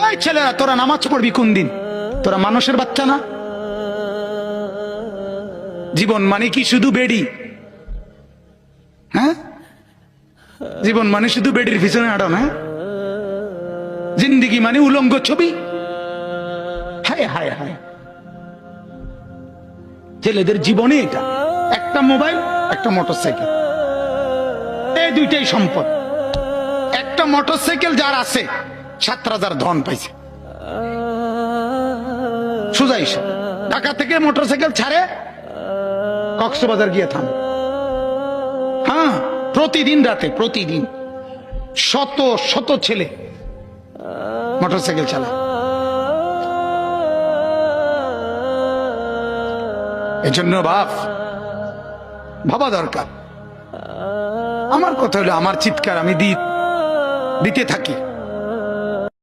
এই ছেলেরা, তোরা নামাজ পড়বি কোন দিন? তোরা মানুষের বাচ্চা না? জীবন মানে কি শুধু বেড়ি? হ্যাঁ, জীবন মানে শুধু বেডির পিছনে আড়ান? হ্যাঁ, জিন্দিগি মানে উলঙ্গ ছবি? হায় হায় হায়, ছেলেদের জীবনে এটা একটা মোবাইল, একটা মোটরসাইকেল, এই দুইটাই সম্পদ। একটা মোটরসাইকেল যার আছে, 7,000 ধন পাইছে। সোজা হিসাব, ঢাকা থেকে মোটরসাইকেল ছাড়ে, কক্সবাজার গিয়ে থামে। হ্যাঁ, প্রতিদিন রাতে, প্রতিদিন শত শত ছেলে মোটরসাইকেল চালায়। এজন্য ভাবা দরকার। আমার কথা হলো, আমার চিৎকার আমি দিতে থাকি।